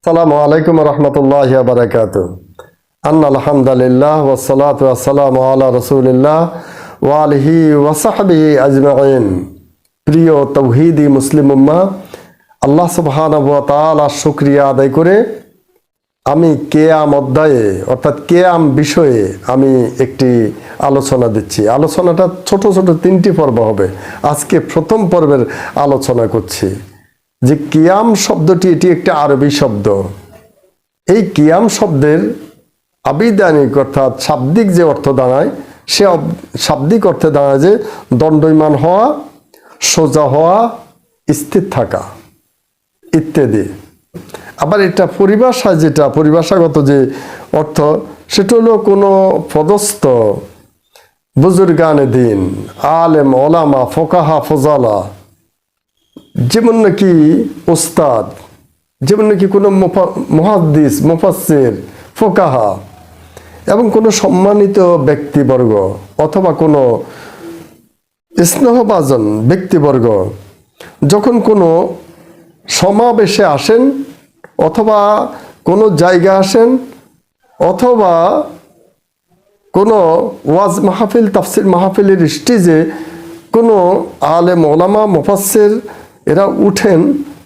আসসালামু আলাইকুম রহমতুল্লাহি ওয়া বারাকাতুহু। আলহামদুলিল্লাহ ওয়াসসালাতু ওয়াসসালামু আলা রাসূলিল্লাহ ওয়া আলিহি ওয়া সাহবিহি আজমাইন। প্রিয় তাওহীদি মুসলিম উম্মাহ, আল্লাহ সুবহানাহু ওয়া তাআলার শুকরিয়া আদায় করে আমি কিয়াম অধ্যায়ে অর্থাৎ কিয়াম বিষয়ে আমি একটি আলোচনা দিচ্ছি। আলোচনাটা ছোট ছোট 3টি পর্ব হবে। আজকে প্রথম পর্বের আলোচনা করছি যে কিয়াম শব্দটি এটি একটি আরবি শব্দ। এই কিয়াম শব্দের আবিধানিক অর্থাৎ শাব্দিক যে অর্থ দাঁড়ায় সে শাব্দিক অর্থে দাঁড়ায় যে দণ্ডায়মান হওয়া, সোজা হওয়া, স্থির থাকা ইত্যাদি। আবার এটা পরিভাষায় যেটা পরিভাষাগত যে অর্থ সেটা হলো কোনো পদস্থ বুজুর্গানে দিন, আলেম, ওলামা, ফোকাহা, ফজালা, যেমন নাকি ওস্তাদ, যেমন নাকি কোনো মুহাদ্দিস, মুফাসসির, ফোকাহা এবং কোনো সম্মানিত ব্যক্তিবর্গ অথবা কোনো স্নেহভাজন ব্যক্তিবর্গ যখন কোনো সমাবেশে আসেন অথবা কোনো জায়গা আসেন অথবা কোনো ওয়াজ মাহফিল, তাফসির মাহফিলের স্টেজে কোনো আলেম, ওলামা, মুফাসসির এরা উঠেন,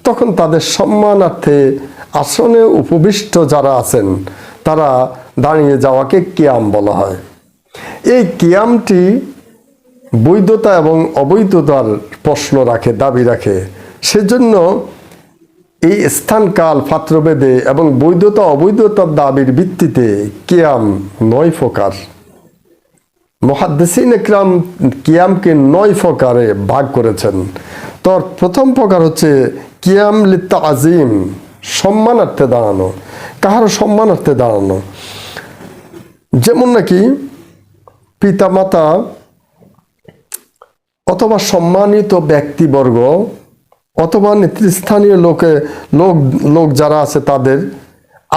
তখন তাদের সম্মানার্থে আসনে উপবিষ্ট যারা আছেন তারা দাঁড়িয়ে যাওয়াকে কিয়াম বলা হয়। এই কিয়ামটি বৈধতা এবং অবৈধতার প্রশ্ন রাখে, দাবি রাখে। সেজন্য এই স্থানকাল পাত্রভেদে এবং বৈধতা অবৈধতার দাবির ভিত্তিতে কিয়াম 9 প্রকার। মুহাদ্দিসিন ইকরাম কিয়ামকে 9 প্রকারে ভাগ করেছেন। তো প্রথম প্রকার হচ্ছে কিয়াম লিত্তাজিম, সম্মানার্থে দাঁড়ানো, কাহার সম্মানার্থে দাঁড়ানো। যেমন নাকি পিতামাতা অথবা সম্মানিত ব্যক্তিবর্গ অথবা নেতৃস্থানীয় লোক যারা আছে তাদের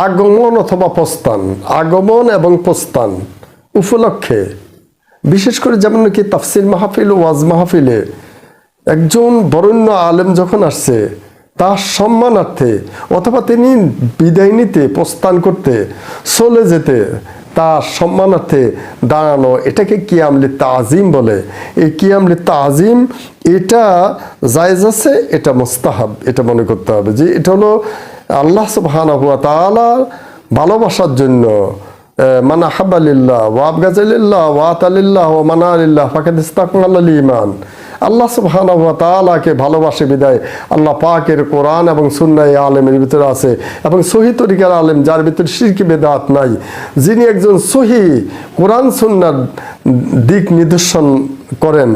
আগমন অথবা প্রস্থান, আগমন এবং প্রস্থান উপলক্ষে, বিশেষ করে যেমন নাকি তাফসির মাহফিল, ওয়াজ মাহফিলে একজন বরেণ্য আলেম যখন আসছে তার সম্মানার্থে অথবা তিনি বিদায় নিতে, প্রস্থান করতে, চলে যেতে তার সম্মানার্থে দাঁড়ানো, এটাকে কিয়াম লিত্তাজিম বলে। এই কিয়াম লিত্তাজিম এটা জায়েজ আছে, এটা মুস্তাহাব, এটা মনে করতে হবে যে এটা হলো আল্লাহ সুবহানাহু ওয়া তাআলা ভালোবাসার জন্য। মান আহাব্বা লিল্লাহ ওয়া আবগাযা লিল্লাহ ওয়া আতা লিল্লাহ ওয়া মানা লিল্লাহ ফাকাদ ইসতাকমালাল ঈমান। আল্লাহ সুবহানাহু ওয়া তাআলাকে ভালোবাসে বিদায় আল্লাহ পাকের কোরআন এবং সুন্নাহ আলেমের ভিতরে আছে এবং সহি তরিকার আলেম যার ভিতরে শিরকি বেদাত নাই, যিনি একজন সহি কোরআন সুন্নাহর দিক নিদর্শন করেন,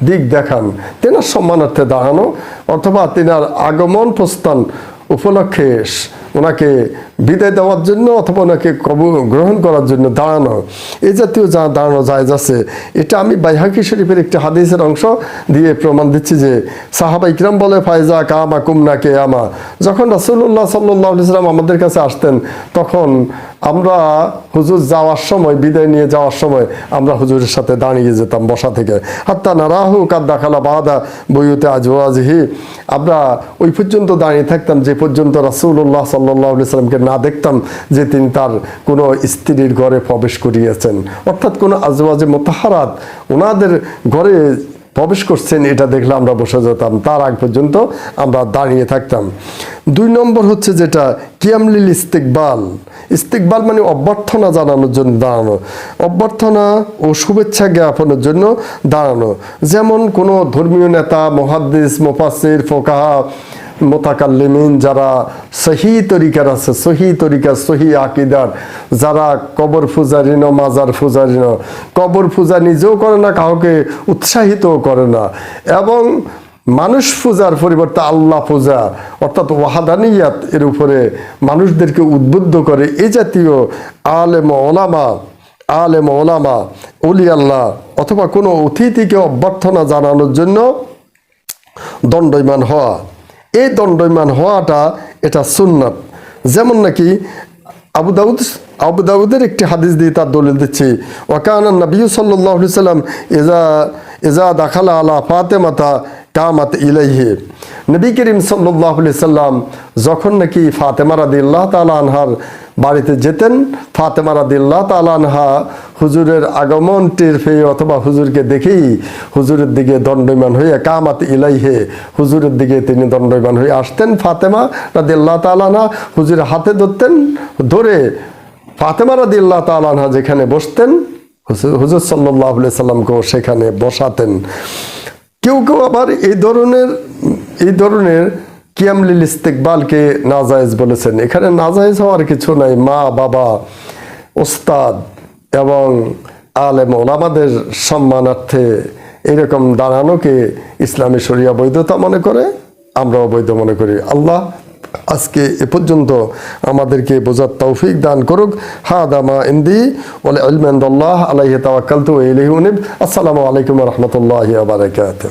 দিক দেখান, তেনার সম্মানার্থে দাঁড়ানো অথবা তেনার আগমন প্রস্থান উপলক্ষে ওনাকে বিদায় দেওয়ার জন্য অথবা ওনাকে গ্রহণ করার জন্য দাঁড়ানো, এই জাতীয় যা দাঁড়ানো জায়েজ আছে। এটা আমি বাইহাকি শরীফের একটি হাদিসের অংশ দিয়ে প্রমাণ দিচ্ছি যে সাহাবা ইকরাম বলে ফায়জা কামা কুমনা কে আমা, যখন রাসূলুল্লাহ সাল্লাল্লাহু আলাইহি ওয়াসাল্লাম আমাদের কাছে আসতেন তখন আমরা হুজুর যাওয়ার সময়, বিদায় নিয়ে যাওয়ার সময় আমরা হুজুরের সাথে দাঁড়িয়ে যেতাম বসা থেকে। হাত্তা নারাহু কাদ দাখালা বাদা বুয়ুতে আজওয়াজিহি, আমরা ওই পর্যন্ত দাঁড়িয়ে থাকতাম যে পর্যন্ত রাসূলুল্লাহ সাল্লাল্লাহু আলাইহি ওয়াসাল্লামকে না দেখতাম যে তিনি তার কোনো স্ত্রীর ঘরে প্রবেশ করিয়েছেন, অর্থাৎ কোনো আজওয়াজে মুতাহহারাত ওনাদের ঘরে প্রবেশ করছেন, এটা দেখলে আমরা বসে যেতাম, তার আগ পর্যন্ত আমরা দাঁড়িয়ে থাকতাম। 2 নম্বর হচ্ছে যেটা কিয়াম লিল ইস্তিকবাল। ইস্তিকবাল মানে অভ্যর্থনা জানানোর জন্য দাঁড়ানো, অভ্যর্থনা ও শুভেচ্ছা জ্ঞাপনের জন্য দাঁড়ানো। যেমন কোনো ধর্মীয় নেতা, মুহাদ্দিস, মুফাসসির, ফোকাহা, মুতাকাল্লিমিন যারা সহি তরিকার আছে, সহি তরিকা, সহি আকিদার, যারা কবর পূজারী ন, মাজার পূজারী ন, কবর পূজা নিজেও করে না, কাউকে উৎসাহিতও করে না, এবং মানুষ পূজার পরিবর্তে আল্লাহ পূজা অর্থাৎ ওয়াহাদানিয়াত এর উপরে মানুষদেরকে উদ্বুদ্ধ করে, এই জাতীয় আলেম ওলামা, ওলি আল্লাহ অথবা কোনো অতিথিকে অভ্যর্থনা জানানোর জন্য দণ্ডায়মান হওয়া। এই দণ্ডায়মান হওয়াটা এটা সুন্নাত। যেমন নাকি আবু দাউদের একটি হাদিস দিয়ে তার দলিল দিচ্ছি, ওয়াকানা নবী সাল্লাল্লাহু আলাইহি ওয়াসাল্লাম ইজা দাখালা আলা ফাতেমাতা কামাত ইলাইহি। নবী করিম সাল্লাল্লাহু আলাইহি সাল্লাম যখন নাকি ফাতেমা রাদিয়াল্লাহু তাআলা আনহার বাড়িতে যেতেন, ফাতেমা রাদিয়াল্লাহু তাআলা আনহা হুজুরের আগমন টের পেয়ে অথবা হুজুরকে দেখেই হুজুরের দিকে দণ্ডায়মান হয়ে কামাত ইলাইহি, হুজুরের দিকে তিনি দণ্ডায়মান হয়ে আসতেন। ফাতেমা রাদিয়াল্লাহু তাআলা আনহা হুজুরের হাতে ধরতেন, ধরে ফাতেমা রাদিয়াল্লাহু তাআলা আনহা যেখানে বসতেন হুজুর সাল্লাল্লাহু আলাইহি সাল্লামকেও সেখানে বসাতেন। কেউ কেউ আবার এই ধরনের কিয়ামলিল ইস্তেকবালকে নাজায়েজ বলেছেন। এখানে নাজায়েজ হওয়ার কিছু নাই। মা বাবা, ওস্তাদ এবং আলেম ওলামাদের সম্মানার্থে এরকম দাঁড়ানোকে ইসলামী শরিয়া বৈধতা মনে করে, আমরাও বৈধ মনে করি। আল্লাহ আজকে এ পর্যন্ত আমাদেরকে বোঝার তৌফিক দান করুক। হাদা মা ইনদি ওয়াল ইলমু ইনদাল্লাহ আলাইহি তাওয়াক্কালতু ওয়া ইলাইহি উনীব। আসসালামু আলাইকুম ওয়া রাহমাতুল্লাহি ওয়া বারাকাতুহু।